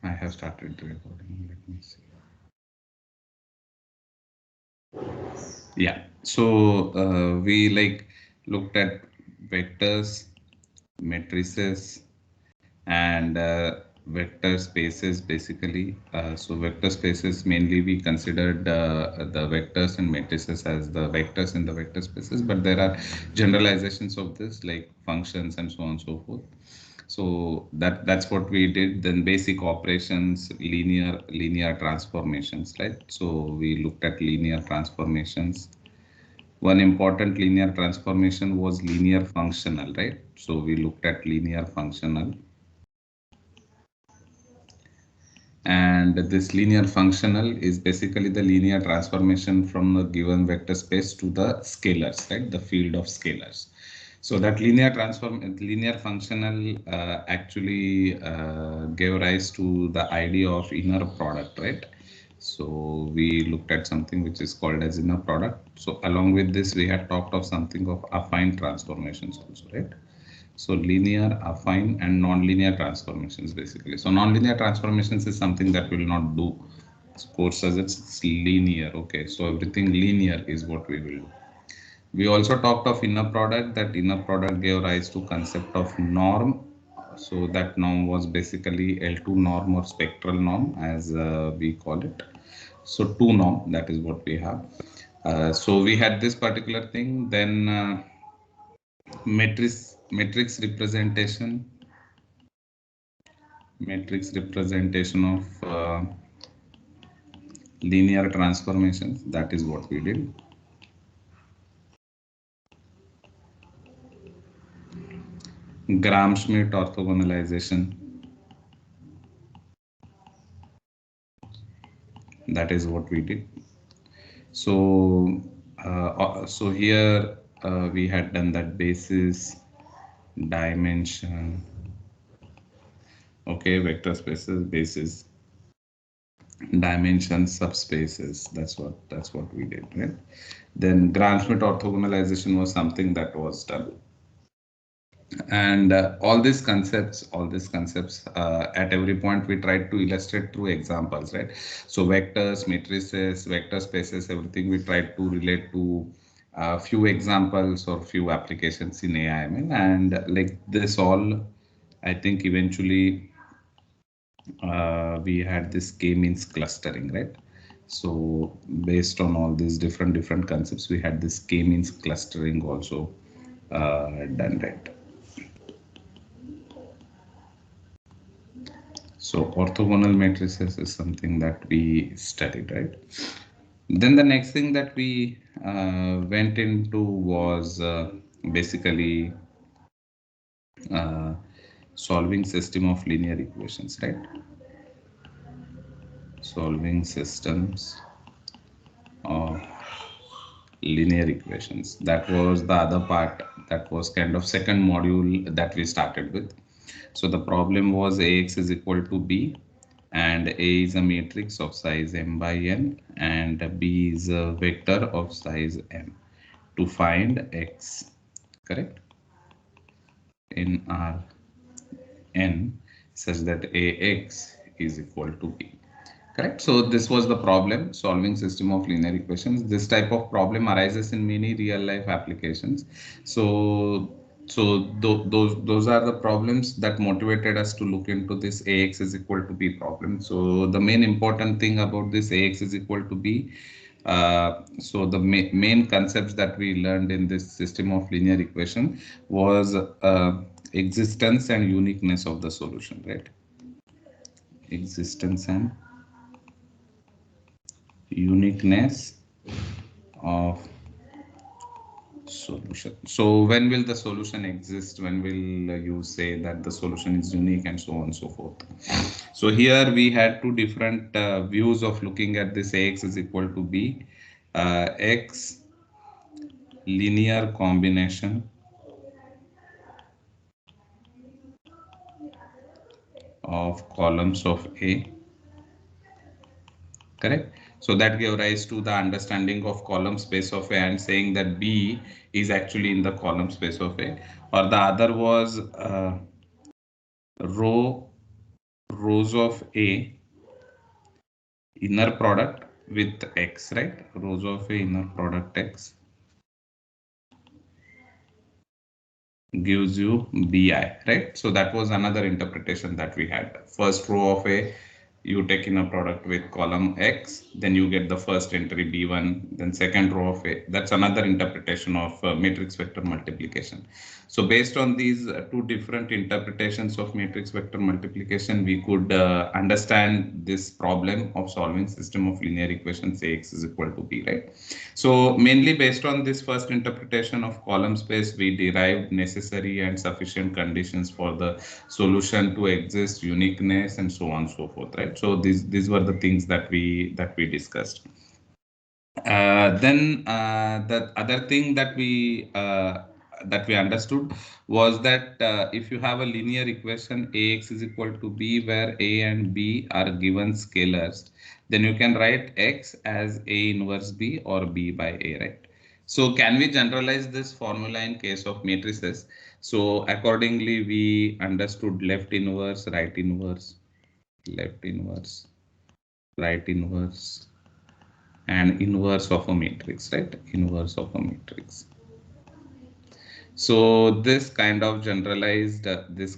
I have started the recording. Let me see. Yeah. So we looked at vectors, matrices, and vector spaces basically. So vector spaces mainly we considered the vectors and matrices as the vectors in the vector spaces, but there are generalizations of this like functions and so on and so forth. So that's what we did. Then basic operations, linear transformations, right? So we looked at linear transformations. One important linear transformation was linear functional, right? So we looked at linear functional. And this linear functional is basically the linear transformation from a given vector space to the scalars, right? The field of scalars. So that linear functional actually gave rise to the idea of inner product, right? So we looked at something which is called as inner product. So along with this, we had talked of something of affine transformations also, right? So linear, affine, and non-linear transformations basically. So non-linear transformations is something that will not do course as it's linear. Okay, so everything linear is what we will do. We also talked of inner product. That inner product gave rise to concept of norm. So that norm was basically L2 norm or spectral norm as we call it. So 2 norm, that is what we have. So we had this particular thing. Then matrix representation of linear transformations. That is what we did. Gram-Schmidt orthogonalization. That is what we did. So, so here we had done that basis, dimension. Okay, vector spaces, basis, dimension, subspaces. That's what we did, right? Then Gram-Schmidt orthogonalization was something that was done. And all these concepts at every point we tried to illustrate through examples, right? So vectors, matrices, vector spaces, everything we tried to relate to a few examples or few applications in AIML, and like this all, I think eventually we had this k-means clustering, right? So based on all these different concepts, we had this k-means clustering also done, right? So orthogonal matrices is something that we studied, right? Then the next thing that we went into was basically solving system of linear equations, right? Solving systems of linear equations. That was the other part. That was kind of second module that we started with. So the problem was Ax is equal to B, and A is a matrix of size m by n, and B is a vector of size m. To find x, correct, in R n such that Ax is equal to B. Correct. So this was the problem, solving system of linear equations. This type of problem arises in many real life applications. Those are the problems that motivated us to look into this Ax is equal to B problem. So the main important thing about this Ax is equal to B. So the main concepts that we learned in this system of linear equation was existence and uniqueness of the solution, right? Existence and uniqueness of solution. So when will the solution exist? When will you say that the solution is unique, and so on and so forth? So here we had two different views of looking at this Ax is equal to B. X linear combination of columns of A, correct? So that gave rise to the understanding of column space of A, and saying that B is actually in the column space of A. Or the other was row rows of A inner product with X, right? Rows of A inner product X gives you BI, right? So that was another interpretation that we had. First row of A, you take in a product with column X, then you get the first entry B1, then second row of A. That's another interpretation of matrix vector multiplication. So based on these two different interpretations of matrix vector multiplication, we could understand this problem of solving system of linear equations Ax is equal to B, right? So mainly based on this first interpretation of column space, we derived necessary and sufficient conditions for the solution to exist, uniqueness, and so on and so forth, right? So these were the things that we discussed. Then the other thing that we understood was that if you have a linear equation Ax is equal to B, where A and B are given scalars, then you can write X as A inverse B or B by A, right? So can we generalize this formula in case of matrices? So accordingly, we understood left inverse, right inverse, left inverse, right inverse, and inverse of a matrix, right? Inverse of a matrix. So this kind of generalized, this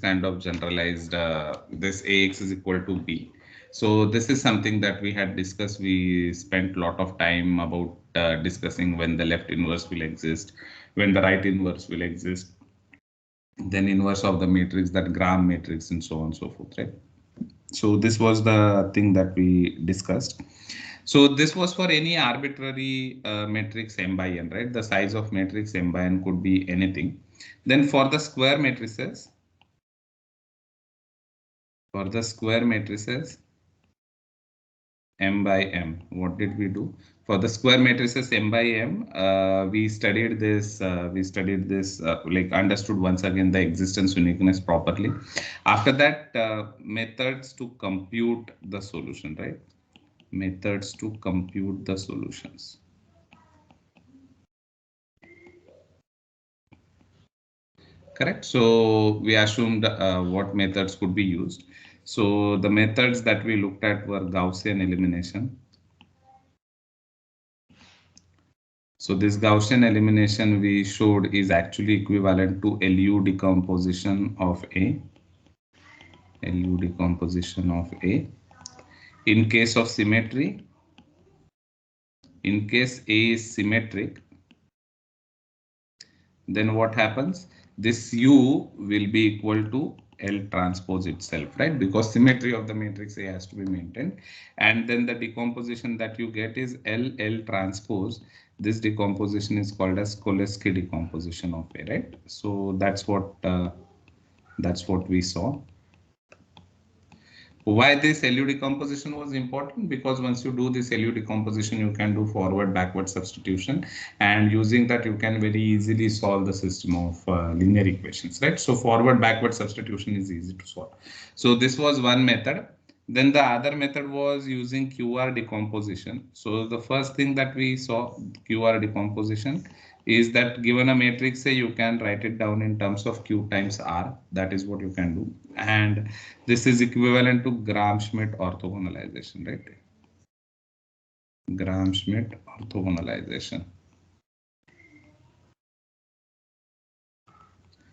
Ax is equal to B. So this is something that we had discussed. We spent a lot of time about discussing when the left inverse will exist, when the right inverse will exist, then inverse of the matrix, that Gram matrix, and so on and so forth, right? So this was the thing that we discussed. So this was for any arbitrary matrix M by N, right? The size of matrix M by N could be anything. Then for the square matrices, M by M, what did we do? For the square matrices M by M, we studied this, like understood once again the existence uniqueness properly. After that, methods to compute the solution, right? Methods to compute the solutions. Correct. So we assumed what methods could be used. So the methods that we looked at were Gaussian elimination. So this Gaussian elimination we showed is actually equivalent to LU decomposition of A. LU decomposition of A. In case of symmetry, in case A is symmetric, then what happens? This U will be equal to L transpose itself, right? Because symmetry of the matrix A has to be maintained. And then the decomposition that you get is L transpose. This decomposition is called as Cholesky decomposition of A, right? So that's what we saw. Why this LU decomposition was important? Because once you do this LU decomposition, you can do forward backward substitution, and using that you can very easily solve the system of linear equations, right? So forward backward substitution is easy to solve. So this was one method. Then the other method was using QR decomposition. So the first thing that we saw, QR decomposition, is that given a matrix A, you can write it down in terms of Q times R. That is what you can do. And this is equivalent to Gram-Schmidt orthogonalization, right? Gram-Schmidt orthogonalization.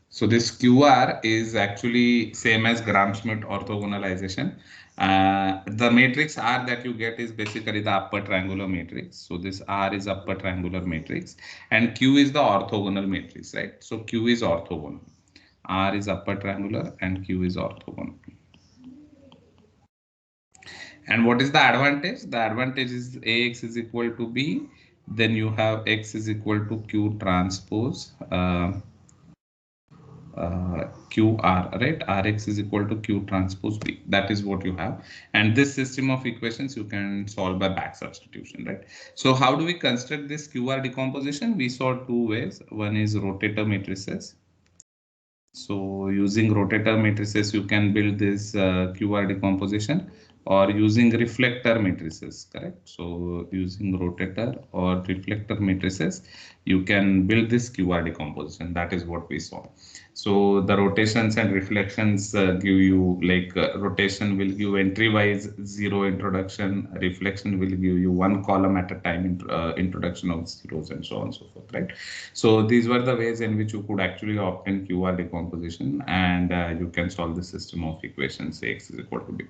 So this QR is actually same as Gram-Schmidt orthogonalization. The matrix R that you get is basically the upper triangular matrix. So this R is upper triangular matrix and Q is the orthogonal matrix, right? So Q is orthogonal. R is upper triangular and Q is orthogonal. And what is the advantage? The advantage is Ax is equal to B. Then you have X is equal to Q transpose QR, right? Rx is equal to Q transpose B. That is what you have. And this system of equations you can solve by back substitution, right? So how do we construct this QR decomposition? We saw two ways. One is rotator matrices. So using rotator matrices, you can build this QR decomposition. or using reflector matrices, correct? So using rotator or reflector matrices, you can build this QR decomposition. That is what we saw. So the rotations and reflections give you like rotation will give entry wise zero introduction, reflection will give you one column at a time introduction of zeros and so on and so forth, right? So these were the ways in which you could actually obtain QR decomposition, and you can solve the system of equations Ax is equal to b.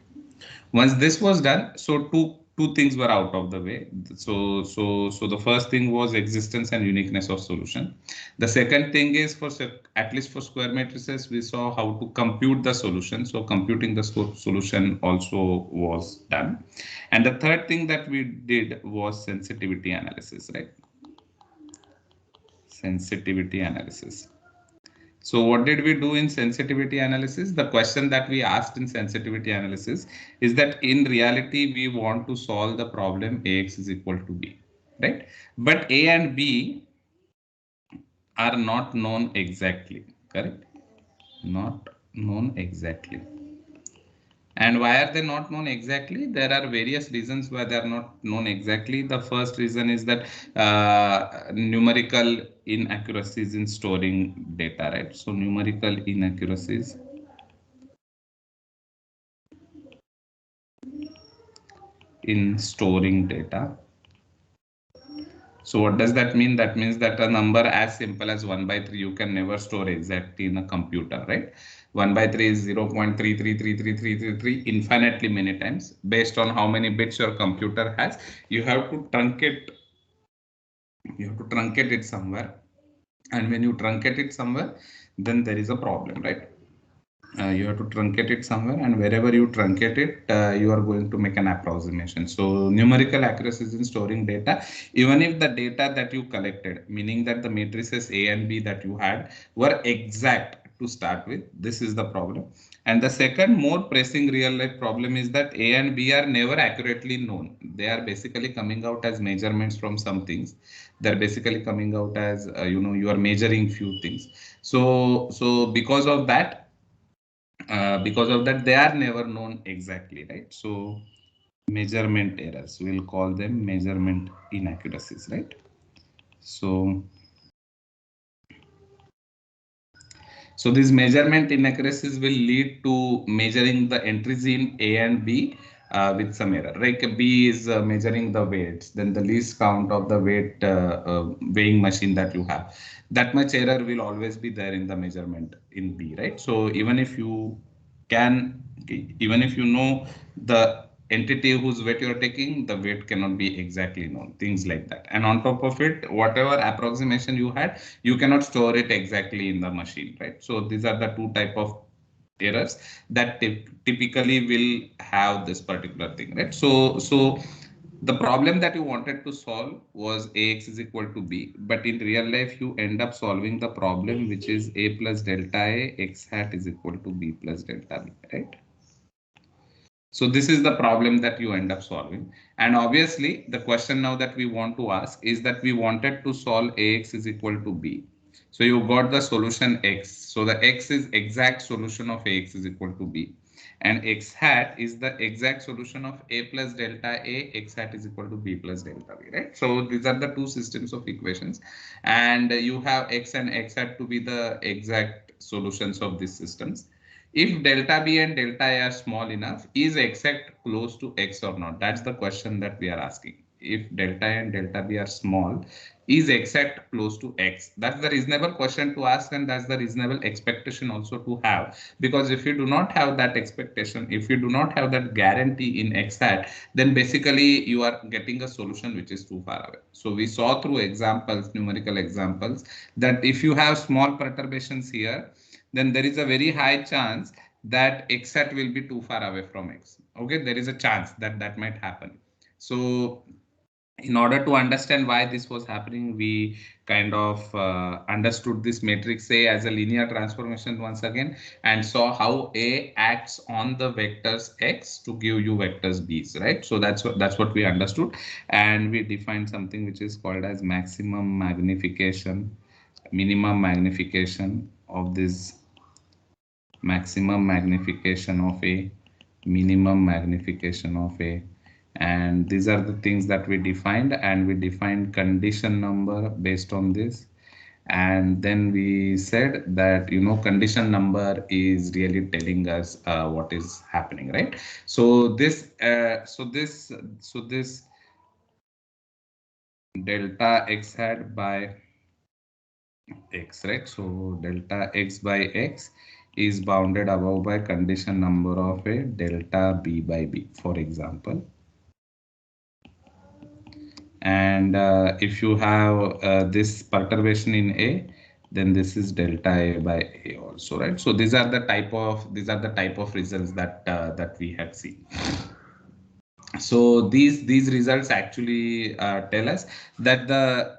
Once this was done, so two things were out of the way. So the first thing was existence and uniqueness of solution. The second thing is for at least for square matrices, we saw how to compute the solution. So computing the solution also was done. And the third thing that we did was sensitivity analysis, right? Sensitivity analysis. So what did we do in sensitivity analysis? The question that we asked in sensitivity analysis is that in reality, we want to solve the problem Ax is equal to B, right? But A and B are not known exactly, correct? Not known exactly. And why are they not known exactly? There are various reasons why they are not known exactly. The first reason is that numerical inaccuracies in storing data, right? So numerical inaccuracies in storing data. So what does that mean? That means that a number as simple as 1 by 3, you can never store exactly in a computer, right? 1 by 3 is 0 0.333333 infinitely many times. Based on how many bits your computer has, you have to truncate it somewhere. And when you truncate it somewhere, then there is a problem, right? You have to truncate it somewhere, and wherever you truncate it, you are going to make an approximation. So numerical accuracies in storing data, even if the data that you collected, meaning that the matrices A and B that you had were exact to start with, this is the problem. And the second more pressing real life problem is that A and B are never accurately known. They are basically coming out as measurements from some things. They're basically coming out as, you are measuring few things. So because of that, they are never known exactly, right? So measurement errors, we'll call them measurement inaccuracies, right? So these measurement inaccuracies will lead to measuring the entries in A and B with some error. Like B is measuring the weights, then the least count of the weighing machine that you have. That much error will always be there in the measurement in B, right? So even if you know the entity whose weight you're taking, the weight cannot be exactly known, things like that. And on top of it, whatever approximation you had, you cannot store it exactly in the machine, right? So these are the two type of errors that typically will have this particular thing, right? So the problem that you wanted to solve was Ax is equal to B, but in real life, you end up solving the problem, which is A plus delta A x hat is equal to B plus delta B, right? So this is the problem that you end up solving. And obviously, the question now that we want to ask is that we wanted to solve Ax is equal to B. So you got the solution X. So the X is exact solution of Ax is equal to B. And X hat is the exact solution of A plus delta A, X hat is equal to B plus delta B, right? So these are the two systems of equations. And you have X and X hat to be the exact solutions of these systems. If delta B and delta A are small enough, is exact close to X or not? That's the question that we are asking. If delta A and delta B are small, is exact close to X? That's the reasonable question to ask, and that's the reasonable expectation also to have. Because if you do not have that expectation, if you do not have that guarantee in X hat, then basically you are getting a solution which is too far away. So we saw through examples, numerical examples, that if you have small perturbations here, then there is a very high chance that x hat will be too far away from x. Okay, there is a chance that that might happen. So in order to understand why this was happening, we kind of understood this matrix A as a linear transformation once again, and saw how A acts on the vectors X to give you vectors B's, right? So that's what we understood, and we defined something which is called as maximum magnification, minimum magnification of this maximum magnification of A minimum magnification of A. And these are the things that we defined, and we defined condition number based on this. And then we said that, condition number is really telling us what is happening, right? So this delta x hat by x, right? So delta x by x is bounded above by condition number of a delta b by b, for example. And if you have this perturbation in A, then this is delta A by A also, right? So these are the type of results that we have seen. So these results actually tell us that the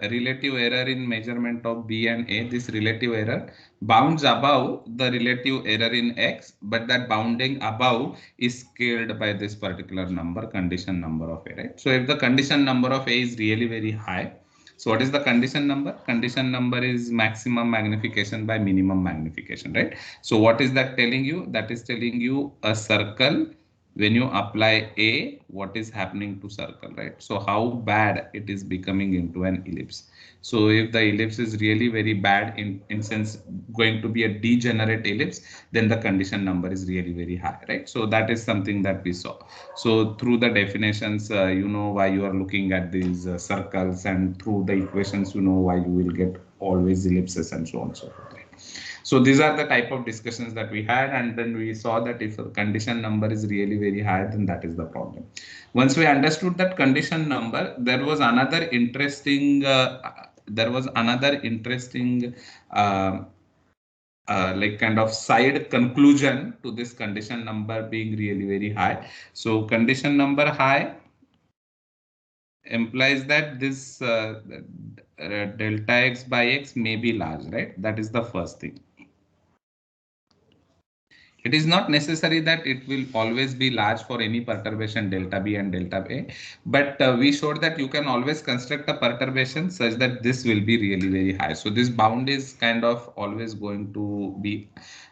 relative error in measurement of B and A, this relative error bounds above the relative error in X, but that bounding above is scaled by this particular number, condition number of A, right? So if the condition number of A is really very high, so what is the condition number? Condition number is maximum magnification by minimum magnification, right? So what is that telling you? That is telling you a circle. When you apply A, what is happening to circle, right? So how bad it is becoming into an ellipse. So if the ellipse is really very bad, in sense going to be a degenerate ellipse, then the condition number is really very high, right? So that is something that we saw. So through the definitions, you know why you are looking at these circles, and through the equations, you know why you will get always ellipses and so on and so forth. So these are the type of discussions that we had, and then we saw that if a condition number is really very high, then that is the problem. Once we understood that condition number, there was another interesting uh, like kind of side conclusion to this condition number being really very high. So condition number high implies that this delta x by x may be large, right? That is the first thing. It is not necessary that it will always be large for any perturbation delta B and delta A, but we showed that you can always construct a perturbation such that this will be really very high. So this bound is kind of always going to be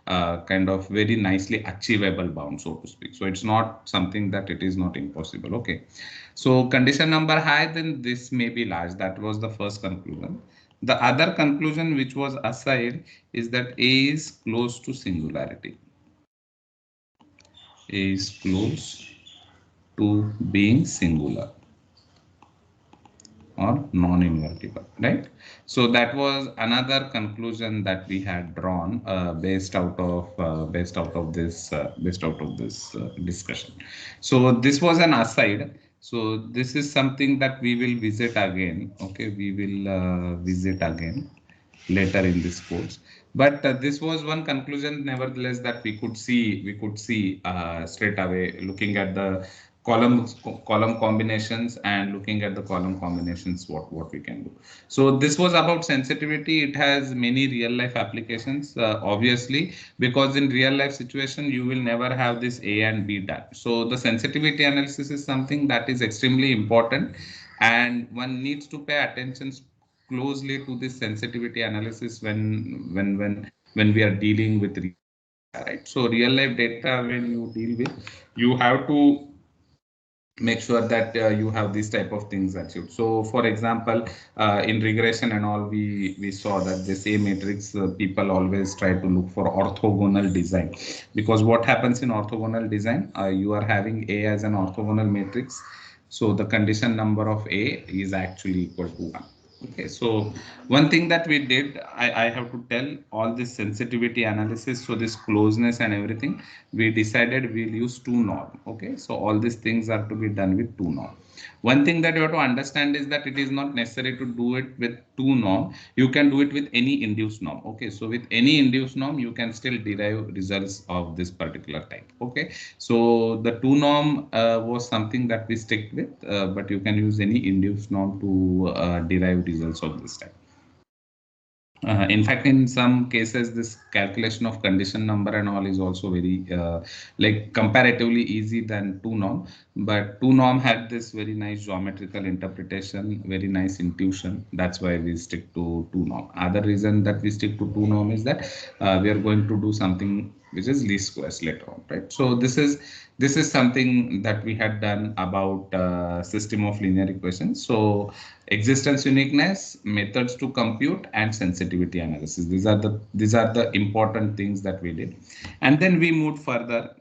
kind of very nicely achievable bound, so to speak. So it's not something that it is not impossible. Okay. So condition number high, then this may be large. That was the first conclusion. The other conclusion which was assigned is that A is close to singularity. Is close to being singular or non-invertible, right? So that was another conclusion that we had drawn based out of this discussion. So this was an aside. So this is something that we will visit again. Okay, we will visit again later in this course. But this was one conclusion, nevertheless, that we could see straight away looking at the column combinations and looking at the column combinations what we can do. So this was about sensitivity. It has many real life applications, obviously, because in real life situation you will never have this A and B done. So the sensitivity analysis is something that is extremely important, and one needs to pay attention closely to this sensitivity analysis when we are dealing with right. So real life data, when you deal with, you have to make sure that you have these type of things achieved. So for example, in regression and all, we saw that the same matrix people always try to look for orthogonal design, because what happens in orthogonal design, you are having A as an orthogonal matrix, so the condition number of A is actually equal to 1. Okay, so one thing that we did, I have to tell, all this sensitivity analysis, so this closeness and everything, we decided we'll use 2 norm. Okay, so all these things are to be done with 2 norm. One thing that you have to understand is that it is not necessary to do it with 2 norm. You can do it with any induced norm. Okay, so with any induced norm, you can still derive results of this particular type. Okay, so the 2 norm was something that we stick with, but you can use any induced norm to derive results of this type. In fact, in some cases, this calculation of condition number and all is also very like comparatively easy than 2 norm. But 2-norm had this very nice geometrical interpretation, very nice intuition. That's why we stick to 2-norm. Other reason that we stick to 2-norm is that we are going to do something which is least squares later on, right? So this is something that we had done about system of linear equations. So existence uniqueness, methods to compute, and sensitivity analysis. These are the important things that we did, and then we moved further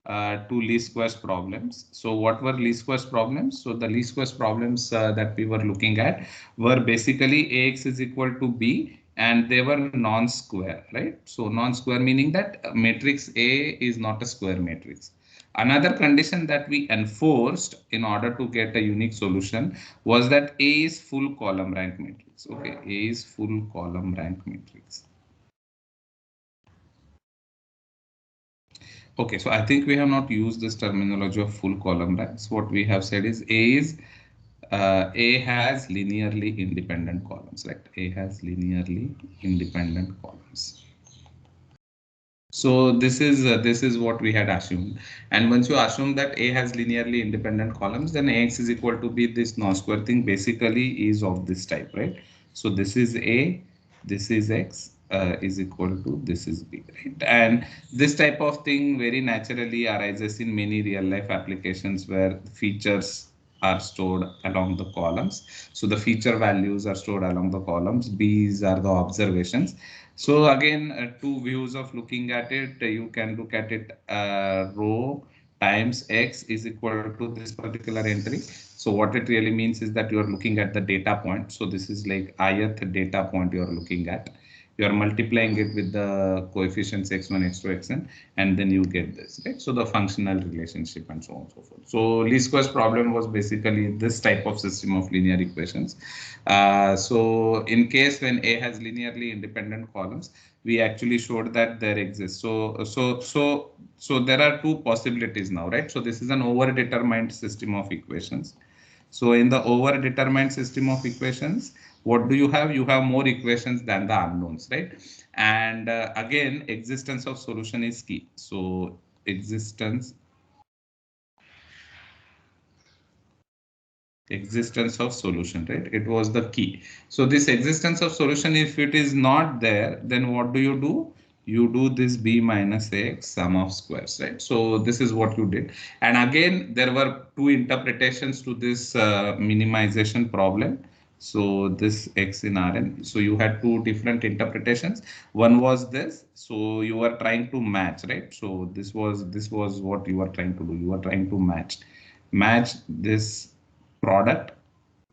to least squares problems. So what were least squares problems? So the least squares problems that we were looking at were basically Ax is equal to B, and they were non-square, right? So non-square meaning that matrix A is not a square matrix. Another condition that we enforced in order to get a unique solution was that A is full column rank matrix. Okay, A is full column rank matrix. Okay, so I think we have not used this terminology of full column ranks. What we have said is A has linearly independent columns, right? A has linearly independent columns. So this is what we had assumed. And once you assume that A has linearly independent columns, then Ax is equal to B. This non-square thing basically is of this type, right? So this is A, this is X is equal to this is B, right? And this type of thing very naturally arises in many real life applications where features are stored along the columns. So the feature values are stored along the columns. B's are the observations. So again, two views of looking at it. You can look at it row times X is equal to this particular entry. So what it really means is that you are looking at the data point. So this is like ith data point you are looking at. You are multiplying it with the coefficients x1, x2, xn, and then you get this, right? So the functional relationship and so on and so forth. So least squares problem was basically this type of system of linear equations. So in case when A has linearly independent columns, we actually showed that there exists. So there are two possibilities now, right? So this is an overdetermined system of equations. So in the overdetermined system of equations, what do you have? You have more equations than the unknowns, right? And again, existence of solution is key. So existence of solution, right? It was the key. So this existence of solution, if it is not there, then what do? You do this b minus x sum of squares, right? So this is what you did. And again, there were two interpretations to this minimization problem. So this x in Rn. So you had two different interpretations. One was this. So you were trying to match, right? So this was what you were trying to do. You were trying to match this product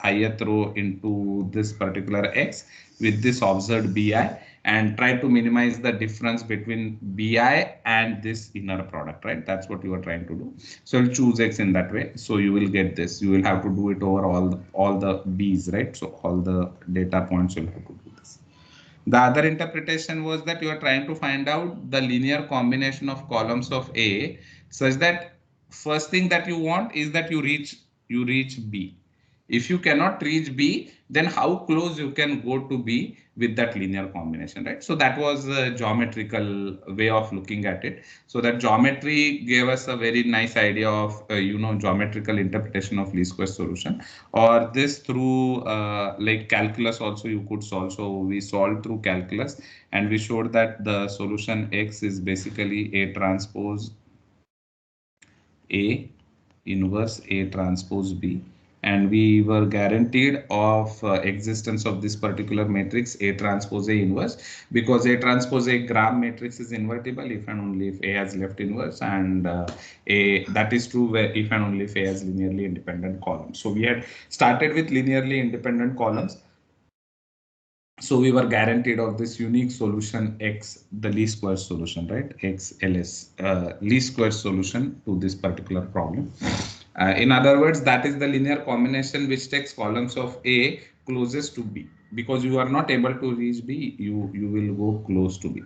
ith row into this particular x with this observed bi, and try to minimize the difference between bi and this inner product, right? That's what you are trying to do. So you'll choose x in that way. So you will get this. You will have to do it over all the b's, right? So all the data points you'll have to do this. The other interpretation was that you are trying to find out the linear combination of columns of A such that first thing that you want is that you reach B. If you cannot reach B, then how close you can go to B with that linear combination, right? So that was a geometrical way of looking at it. So that geometry gave us a very nice idea of, geometrical interpretation of least square solution, or this through like calculus also you could solve. So we solved through calculus, and we showed that the solution X is basically A transpose A inverse A transpose B, and we were guaranteed of existence of this particular matrix A transpose A inverse, because A transpose A gram matrix is invertible if and only if A has left inverse, and A that is true where if and only if A has linearly independent columns. So we had started with linearly independent columns. So we were guaranteed of this unique solution X, the least square solution, right? XLS, least square solution to this particular problem. In other words, that is the linear combination which takes columns of A closest to B. Because you are not able to reach B, you will go close to B.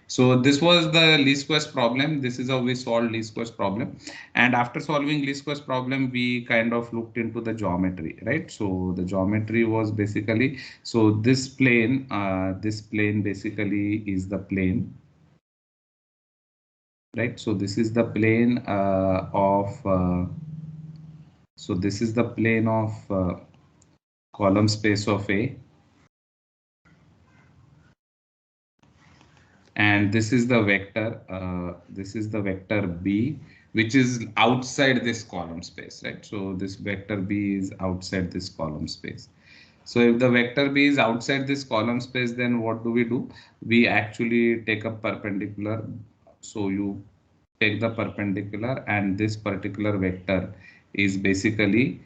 So this was the least squares problem. This is how we solved least squares problem. And after solving least squares problem, we kind of looked into the geometry, right? So the geometry was basically, so this plane basically is the plane, right? So this is the plane of So this is the plane of column space of A, and this is the vector. This is the vector B, which is outside this column space, right? So this vector B is outside this column space. So if the vector B is outside this column space, then what do? We actually take a perpendicular. So you take the perpendicular, and this particular vector is basically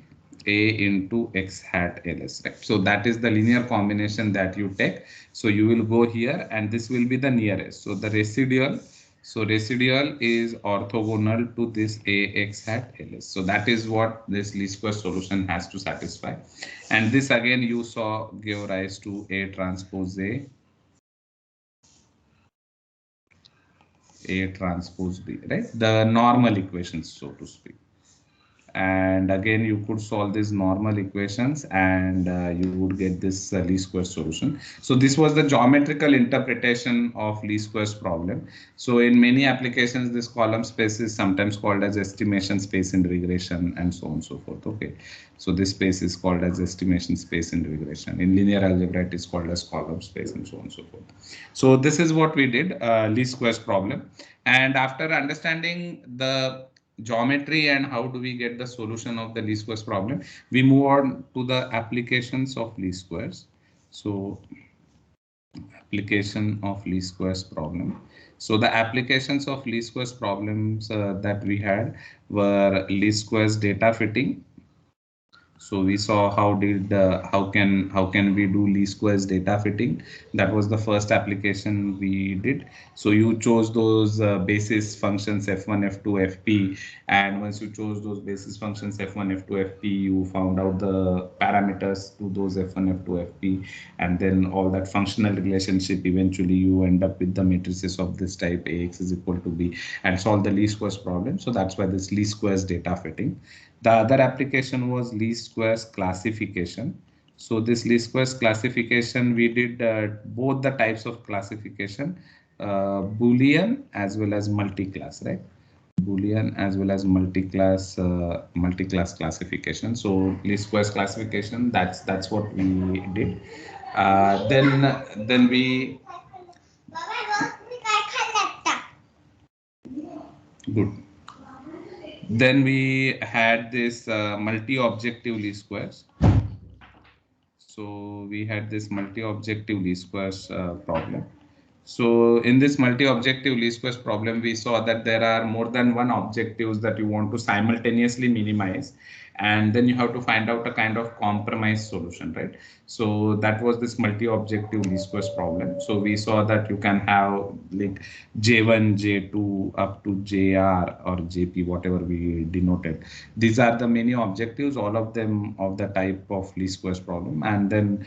A into x hat ls, right? So that is the linear combination that you take. So you will go here, and this will be the nearest. So the residual. So residual is orthogonal to this Ax hat ls. So that is what this least square solution has to satisfy. And this again you saw give rise to A transpose A transpose B, right? The normal equations, so to speak. And again you could solve these normal equations, and you would get this least square solution. So this was the geometrical interpretation of least squares problem. So in many applications, this column space is sometimes called as estimation space in regression, and so on and so forth. Okay, so this space is called as estimation space in regression. In linear algebra, it is called as column space, and so on and so forth. So this is what we did, least squares problem. And after understanding the geometry and how do we get the solution of the least squares problem, we move on to the applications of least squares. So application of least squares problem. So the applications of least squares problems that we had were least squares data fitting. So we saw how can we do least squares data fitting. That was the first application we did. So you chose those basis functions f1, f2, fp, and once you chose those basis functions f1, f2, fp, you found out the parameters to those f1, f2, fp, and then all that functional relationship. Eventually, you end up with the matrices of this type ax is equal to b, and solve the least squares problem. So that's why this least squares data fitting. The other application was least squares classification. So this least squares classification, we did both the types of classification, Boolean as well as multi-class, right? Boolean as well as multi-class classification. So least squares classification, that's what we did. Then we good. Then we had this multi-objective least squares. So we had this multi-objective least squares problem. So in this multi-objective least squares problem, we saw that there are more than one objectives that you want to simultaneously minimize, and then you have to find out a kind of compromise solution, right? So that was this multi-objective least squares problem. So we saw that you can have like J1, J2 up to JR or JP, whatever we denoted. These are the many objectives, all of them of the type of least squares problem, and then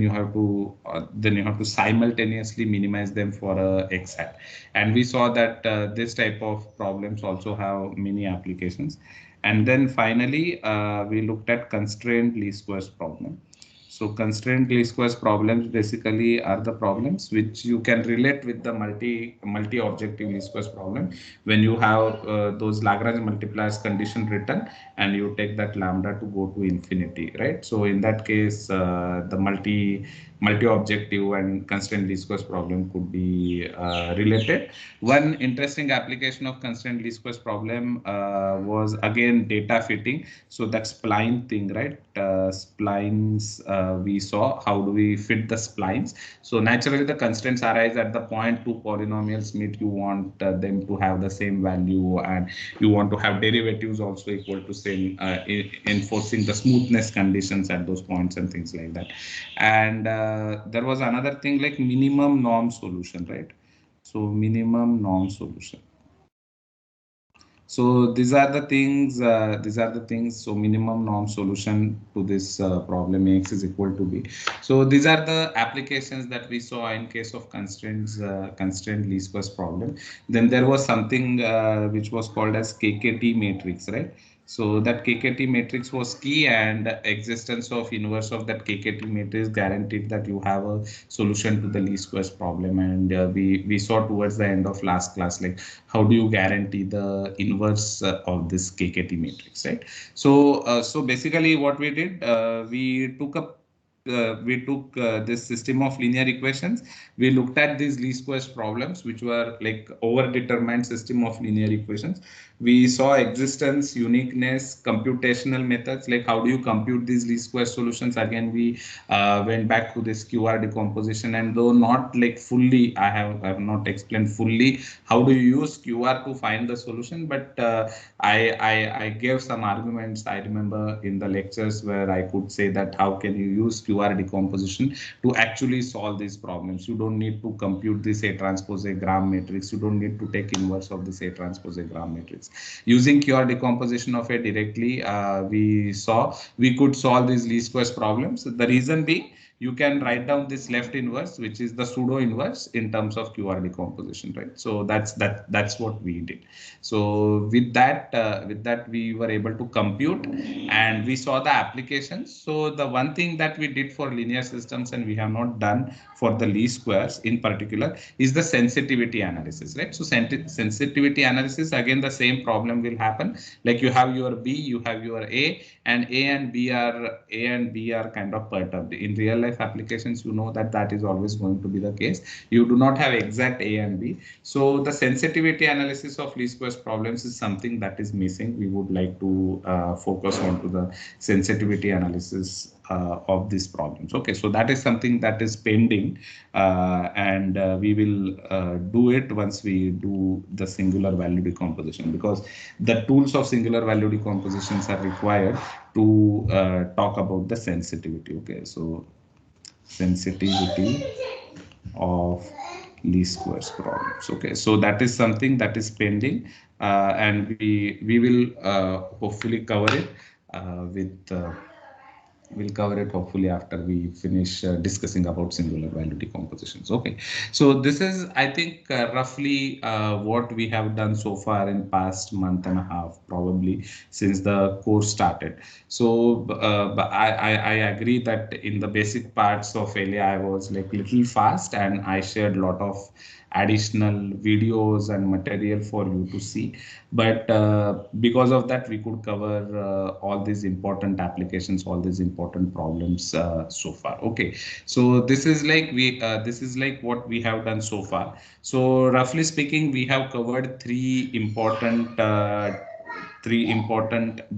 you have to simultaneously minimize them for a x hat. And we saw that this type of problems also have many applications. And then finally, we looked at constrained least squares problem. So constrained least squares problems basically are the problems which you can relate with the multi-objective least squares problem when you have those Lagrange multipliers condition written and you take that lambda to go to infinity, right? So in that case, the multi-objective and constrained least squares problem could be related. One interesting application of constrained least squares problem was again data fitting. So that spline thing, right? Splines, we saw how do we fit the splines. So naturally the constraints arise at the point two polynomials meet. You want them to have the same value, and you want to have derivatives also equal to same, enforcing the smoothness conditions at those points and things like that. And there was another thing like minimum norm solution, right? So minimum norm solution. So these are the things. So minimum norm solution to this problem Ax is equal to b. So these are the applications that we saw in case of constrained least squares problem. Then there was something which was called as KKT matrix, right? So that KKT matrix was key, and existence of inverse of that KKT matrix guaranteed that you have a solution to the least squares problem. And we saw towards the end of last class, like how do you guarantee the inverse of this KKT matrix, right? So basically what we did, we took this system of linear equations. We looked at these least squares problems, which were like overdetermined system of linear equations. We saw existence, uniqueness, computational methods, like how do you compute these least square solutions. Again, we went back to this QR decomposition, and though not like fully, I have not explained fully how do you use QR to find the solution, but I gave some arguments. I remember in the lectures where I could say that how can you use QR decomposition to actually solve these problems. You don't need to compute this A transpose A gram matrix. You don't need to take inverse of this A transpose A gram matrix. Using QR decomposition of A directly, we saw we could solve these least squares problems. The reason being, you can write down this left inverse, which is the pseudo inverse in terms of QR decomposition, right? So that's what we did. So with that we were able to compute, and we saw the applications. So the one thing that we did for linear systems and we have not done for the least squares in particular is the sensitivity analysis, right? So sensitivity analysis, again the same problem will happen. Like you have your B, you have your A, and A and B are kind of perturbed. In real life applications, you know that that is always going to be the case. You do not have exact A and B. So the sensitivity analysis of least squares problems is something that is missing. We would like to focus on to the sensitivity analysis of these problems. Okay, so that is something that is pending, and we will do it once we do the singular value decomposition, because the tools of singular value decompositions are required to talk about the sensitivity. Okay, so sensitivity of least squares problems. Okay, so that is something that is pending, and we will hopefully cover it with we'll cover it hopefully after we finish discussing about singular value decompositions. Okay, so this is, I think, roughly what we have done so far in past month and a half, probably since the course started. So but I agree that in the basic parts of LA I was like little fast, and I shared a lot of additional videos and material for you to see, but because of that we could cover all these important applications, all these important problems so far. Okay, so this is like this is like what we have done so far. So roughly speaking, we have covered three important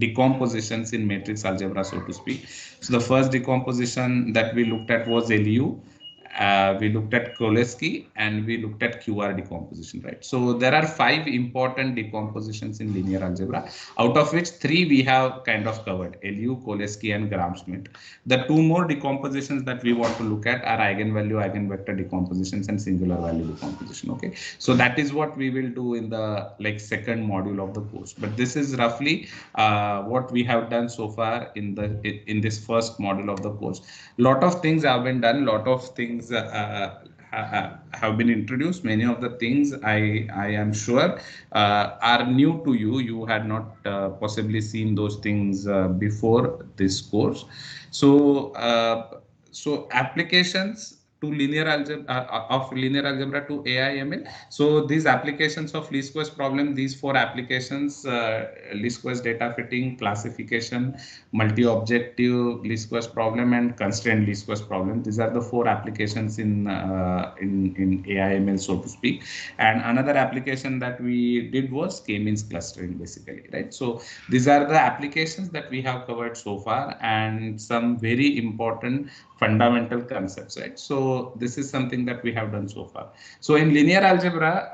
decompositions in matrix algebra, so to speak. So the first decomposition that we looked at was LU. We looked at Cholesky, and we looked at QR decomposition, right? So there are 5 important decompositions in linear algebra, out of which 3 we have kind of covered: LU, Cholesky, and Gram-Schmidt. The 2 more decompositions that we want to look at are eigenvalue, eigenvector decompositions, and singular value decomposition. Okay, so that is what we will do in the second module of the course. But this is roughly what we have done so far in this first module of the course. Lot of things have been done, lot of things have been introduced. Many of the things I am sure are new to you. You had not possibly seen those things before this course. So so applications to linear algebra of linear algebra to AI/ML. So these applications of least squares problem, these 4 applications: least squares data fitting, classification, multi-objective least squares problem, and constrained least squares problem. These are the 4 applications in AI/ML, so to speak. And another application that we did was k-means clustering, basically, right? So these are the applications that we have covered so far, and some very important fundamental concepts, right? So this is something that we have done so far. So in linear algebra,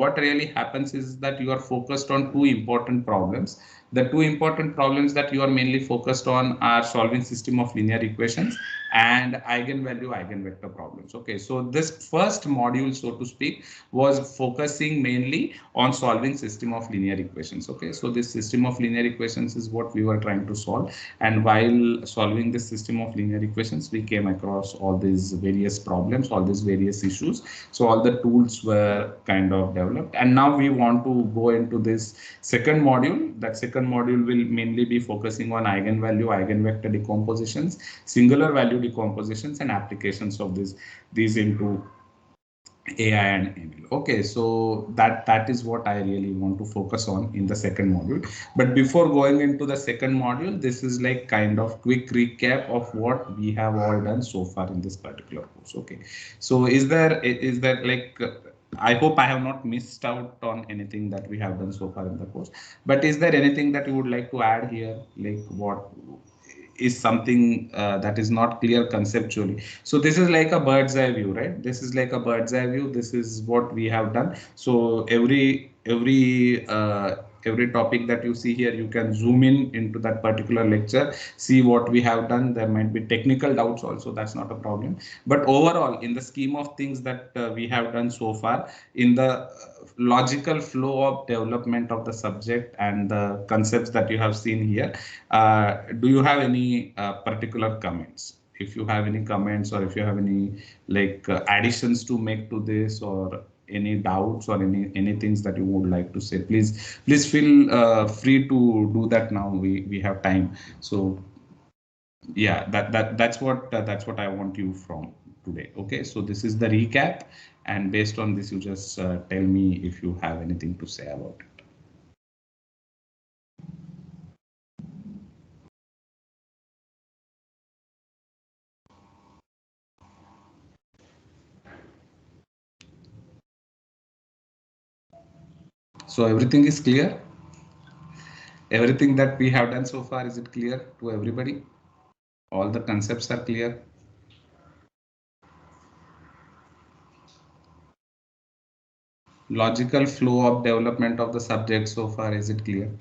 what really happens is that you are focused on 2 important problems. The 2 important problems that you are mainly focused on are solving system of linear equations and eigenvalue, eigenvector problems. Okay, so this first module, so to speak, was focusing mainly on solving system of linear equations. Okay, so this system of linear equations is what we were trying to solve, and while solving this system of linear equations, we came across all these various problems, all these various issues. So all the tools were kind of developed, and now we want to go into this second module. That second second module will mainly be focusing on eigenvalue, eigenvector decompositions, singular value decompositions, and applications of these into AI and ML. Okay, so that is what I really want to focus on in the second module. But before going into the second module, this is like kind of quick recap of what we have all done so far in this particular course. Okay, so is there like I hope I have not missed out on anything that we have done so far in the course. But is there anything that you would like to add here? Like what is something that is not clear conceptually. So this is like a bird's eye view, right? This is like a bird's eye view. This is what we have done. So every topic that you see here, you can zoom in into that particular lecture, see what we have done. There might be technical doubts also, that's not a problem. But overall, in the scheme of things that we have done so far, in the logical flow of development of the subject and the concepts that you have seen here, do you have any particular comments? If you have any comments, or if you have any like additions to make to this, or any doubts, or any things that you would like to say, please feel free to do that now. We have time. So yeah, that's what I want you from today. Okay, so this is the recap, and based on this, you just tell me if you have anything to say about it. So everything is clear? Everything that we have done so far, is it clear to everybody? All the concepts are clear? Logical flow of development of the subject so far, is it clear?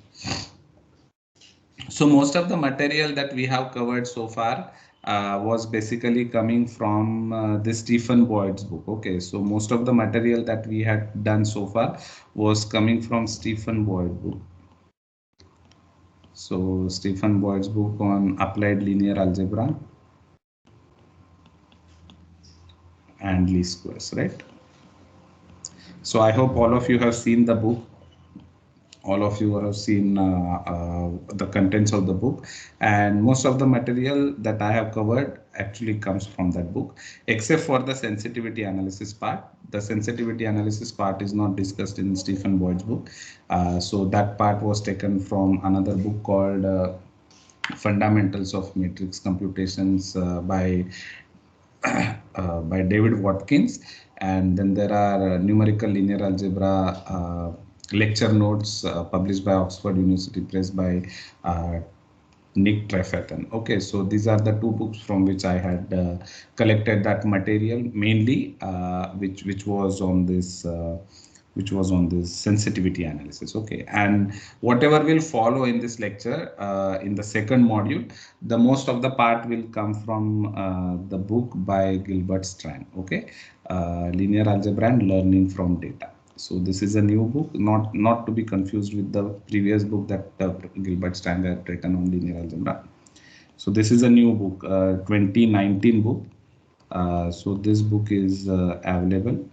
So most of the material that we have covered so far was basically coming from the Stephen Boyd's book. Okay, so most of the material that we had done so far was coming from Stephen Boyd's book. So Stephen Boyd's book on applied linear algebra and least squares, right? So I hope all of you have seen the book. All of you have seen the contents of the book, and most of the material that I have covered actually comes from that book, except for the sensitivity analysis part. The sensitivity analysis part is not discussed in Stephen Boyd's book. So that part was taken from another book called Fundamentals of Matrix Computations by David Watkins. And then there are numerical linear algebra lecture notes published by Oxford University Press by Nick Trefethen. Okay, so these are the two books from which I had collected that material mainly, which was on this sensitivity analysis. Okay, and whatever will follow in this lecture in the second module, the most of the part will come from the book by Gilbert Strang. Okay, Linear Algebra and Learning from Data. So this is a new book, not to be confused with the previous book that Gilbert Strang had written on linear algebra. So this is a new book, 2019 book. So this book is available.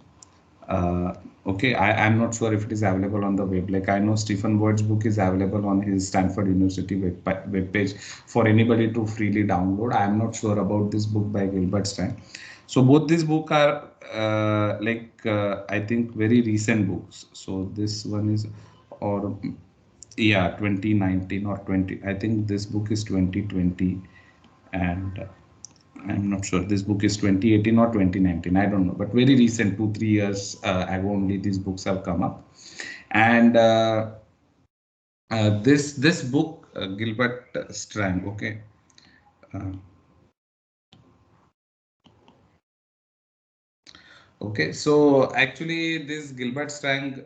Okay, I'm not sure if it is available on the web. Like I know Stephen Boyd's book is available on his Stanford University web page for anybody to freely download. I'm not sure about this book by Gilbert Strang. So both these books are I think very recent books. So this one is, or yeah, 2019 or 20. I think this book is 2020, and I'm not sure. This book is 2018 or 2019. I don't know, but very recent, 2-3 years ago only these books have come up. And this book, Gilbert Strang. Okay. Okay, so actually this Gilbert Strang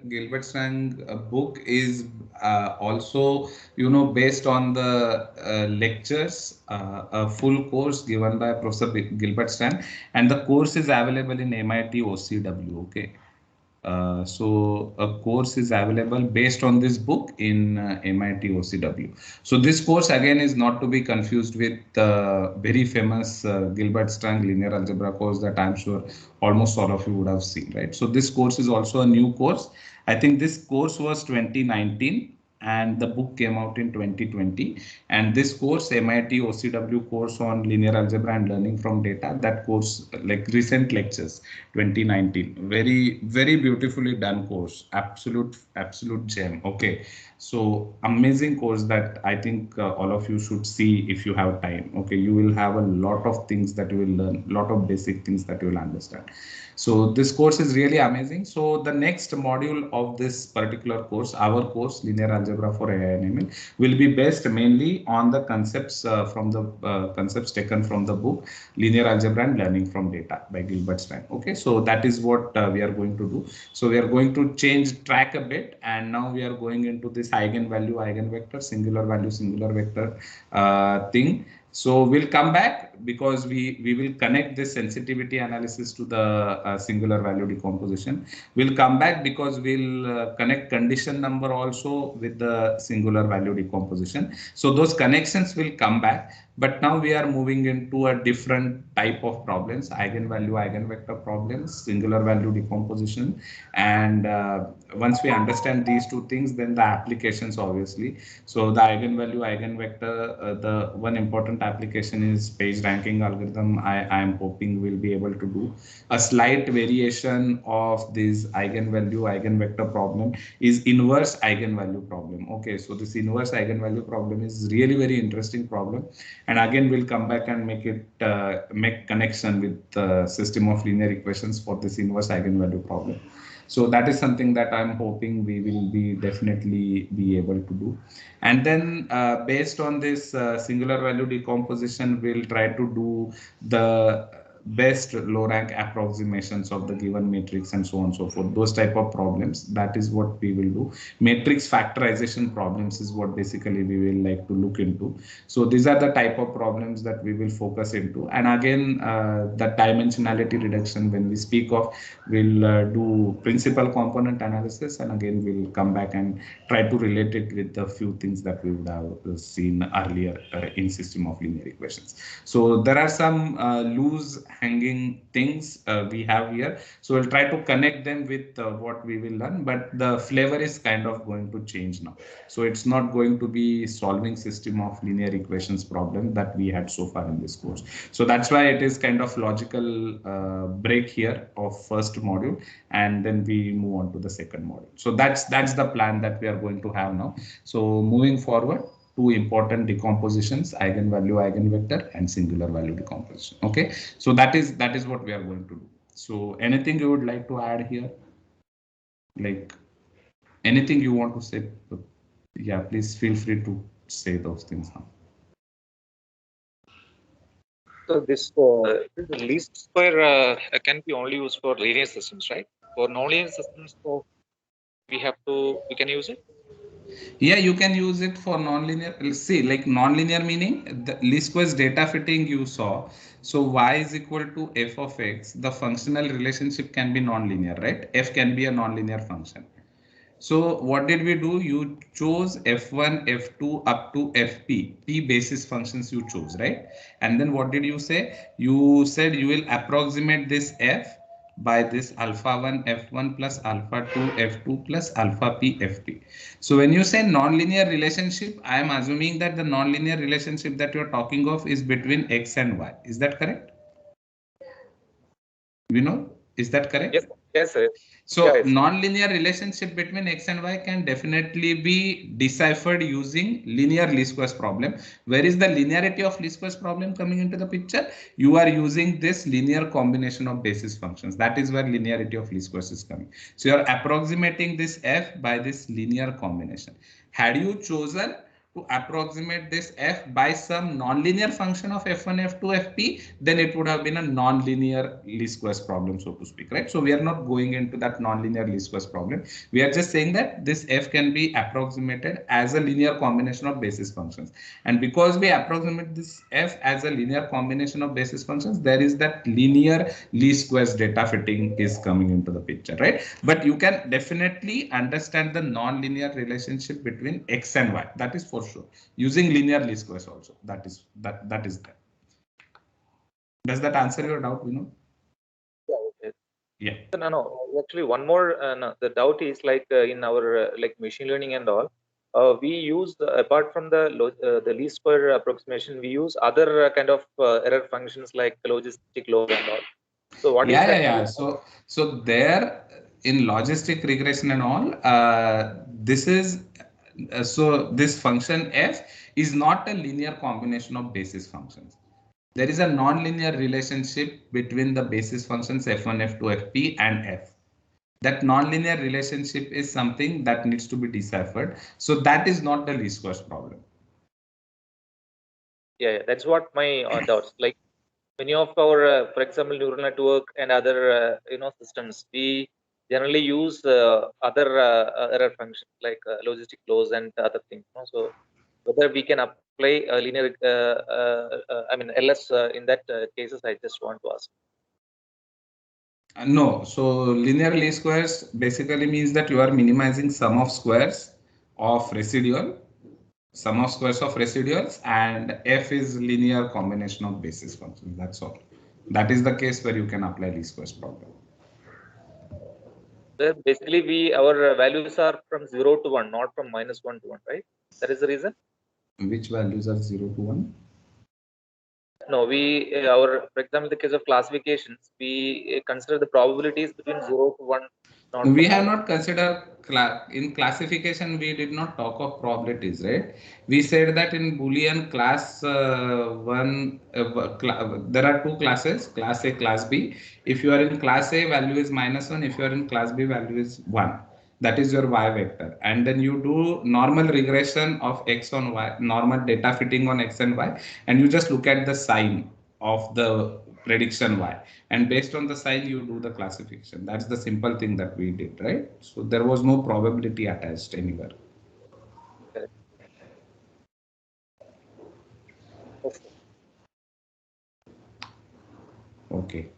book is also, based on the lectures, a full course given by Professor Gilbert Strang, and the course is available in MIT OCW. Okay. So a course is available based on this book in MIT OCW. So this course again is not to be confused with the very famous Gilbert Strang linear algebra course that I'm sure almost all of you would have seen, right? So this course is also a new course. I think this course was 2019, and the book came out in 2020. And this course, MIT OCW course on linear algebra and learning from data, that course, like recent lectures, 2019, very beautifully done course, absolute gem. Okay, so amazing course that I think all of you should see if you have time. Okay, you will have a lot of things that you will learn, lot of basic things that you will understand. So this course is really amazing. So the next module of this particular course, our course, Linear Algebra for AI and ML, will be based mainly on the concepts from the concepts taken from the book Linear Algebra and Learning from Data by Gilbert Stein. Okay, so that is what we are going to do. So we are going to change track a bit, and now we are going into this eigenvalue, eigenvector, singular value, singular vector thing. So we'll come back because we will connect this sensitivity analysis to the singular value decomposition. We'll come back because we'll connect condition number also with the singular value decomposition. So those connections will come back. But now we are moving into a different type of problems, eigenvalue, eigenvector problems, singular value decomposition. And once we understand these two things, then the applications obviously. So the eigenvalue, eigenvector, the one important application is page ranking algorithm. I am hoping we'll be able to do a slight variation of this eigenvalue, eigenvector problem is inverse eigenvalue problem. Okay, so this inverse eigenvalue problem is really very interesting problem. And again, we'll come back and make it make connection with the system of linear equations for this inverse eigenvalue problem. So that is something that I'm hoping we will be definitely be able to do. And then based on this singular value decomposition, we'll try to do the best low rank approximations of the given matrix and so on and so forth. Those type of problems, that is what we will do. Matrix factorization problems is what basically we will like to look into. So these are the type of problems that we will focus into. And again, the dimensionality reduction, when we speak of, we'll do principal component analysis, and again we'll come back and try to relate it with the few things that we would have seen earlier in system of linear equations. So there are some loose hanging things we have here. So we'll try to connect them with what we will learn, but the flavor is kind of going to change now. So it's not going to be solving system of linear equations problem that we had so far in this course. So that's why it is kind of logical break here of first module, and then we move on to the second module. So that's the plan that we are going to have now. So moving forward, two important decompositions, eigenvalue, eigenvector, and singular value decomposition. Okay, so that is what we are going to do. So anything you would like to add here, like anything you want to say? Yeah, please feel free to say those things now. So this least square can be only used for linear systems, right? For nonlinear systems, so we can use it. Yeah, you can use it for nonlinear. See, like nonlinear meaning the least squares data fitting you saw. So y is equal to f of x. The functional relationship can be nonlinear, right? F can be a nonlinear function. So what did we do? You chose f1, f2 up to fp, p basis functions you chose, right? And then what did you say? You said you will approximate this f by this alpha 1 f1 plus alpha 2 f2 plus alpha p fp. So when you say nonlinear relationship, I am assuming that the nonlinear relationship that you are talking of is between x and y. Is that correct? You know, is that correct? Yes, yes, sir. So yes. non-linear relationship between x and y can definitely be deciphered using linear least squares problem. Where is the linearity of least squares problem coming into the picture? You are using this linear combination of basis functions. That is where linearity of least squares is coming. So you are approximating this f by this linear combination. Had you chosen to approximate this f by some nonlinear function of f1, f2, fp, then it would have been a nonlinear least squares problem, so to speak, right? So we are not going into that nonlinear least squares problem. We are just saying that this f can be approximated as a linear combination of basis functions. And because we approximate this f as a linear combination of basis functions, there is that linear least squares data fitting is coming into the picture, right? But you can definitely understand the nonlinear relationship between x and y. That is for sure. Using linear least squares also. That is that. Does that answer your doubt, Vinod? Yeah. Yeah. No. Actually, one more. No, the doubt is like in our like machine learning and all. we use apart from the least square approximation, we use other kind of error functions like logistic log and all. So what is that? Yeah. So there in logistic regression and all, this is so this function f is not a linear combination of basis functions. There is a non-linear relationship between the basis functions f1, f2, fp, and f. That non-linear relationship is something that needs to be deciphered. So that is not the least squares problem. Yeah, that's what my doubts. Like many of our, for example, neural network and other systems, we generally use other error functions like logistic laws and other things. So whether we can apply linear, I mean LS in that cases, I just want to ask. No, so linear least squares basically means that you are minimizing sum of squares of residuals, and f is linear combination of basis functions. That's all. That is the case where you can apply least squares problem. So basically, our values are from 0 to 1, not from -1 to 1, right? That is the reason. Which values are 0 to 1? No, for example, the case of classifications, we consider the probabilities between 0 to 1. We have not considered in classification. We did not talk of probabilities, right? We said that in Boolean class one, there are two classes, class A, class B. If you are in class A, value is -1. If you are in class B, value is 1. That is your y vector. And then you do normal regression of x on y, normal data fitting on x and y, and you just look at the sign of the prediction y, and based on the sign you do the classification. That's the simple thing that we did, right? So there was no probability attached anywhere. Okay.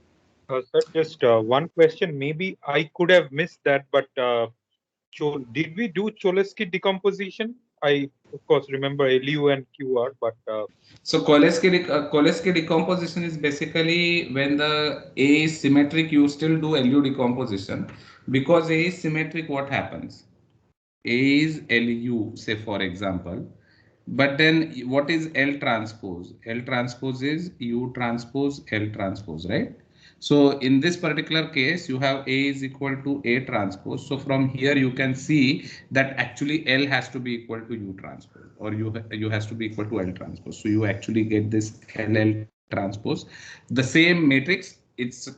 Sir, just one question. Maybe I could have missed that, but did we do Cholesky decomposition? I, of course, remember LU and QR, but so Cholesky decomposition is basically when the A is symmetric, you still do LU decomposition. Because A is symmetric, what happens? A is LU, say for example. But then what is L transpose? L transpose is U transpose L transpose, right? So in this particular case, you have A is equal to A transpose. So from here you can see that actually L has to be equal to U transpose, or U has to be equal to L transpose. So you actually get this LL transpose. The same matrix, it's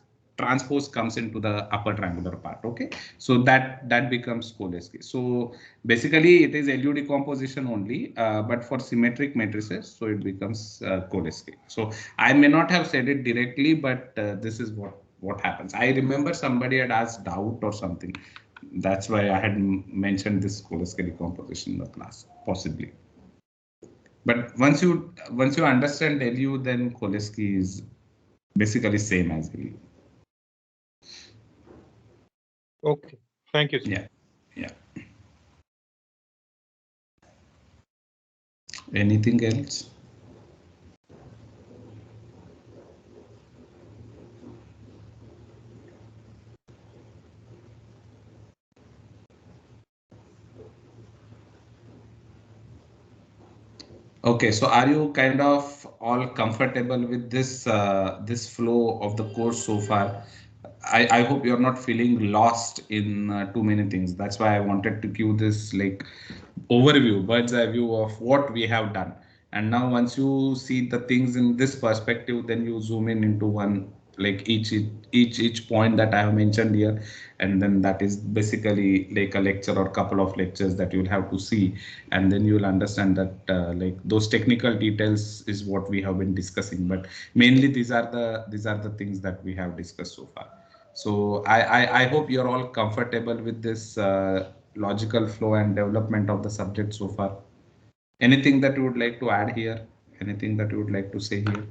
transpose comes into the upper triangular part. Okay, so that becomes Cholesky. So basically it is LU decomposition only, but for symmetric matrices, so it becomes Cholesky. So I may not have said it directly, but this is what happens. I remember somebody had asked doubt or something. That's why I had mentioned this Cholesky decomposition in the class, possibly. But once you understand LU, then Cholesky is basically same as LU. Okay, thank you, sir. Yeah. Anything else? Okay, so are you kind of all comfortable with this this flow of the course so far? I hope you're not feeling lost in too many things. That's why I wanted to give this like overview, bird's eye view of what we have done. And now once you see the things in this perspective, then you zoom in into one, like each point that I have mentioned here, and then that is basically like a lecture or couple of lectures that you'll have to see, and then you'll understand that like those technical details is what we have been discussing. But mainly these are the things that we have discussed so far. So I hope you're all comfortable with this logical flow and development of the subject so far. Anything that you would like to add here? Anything that you would like to say here?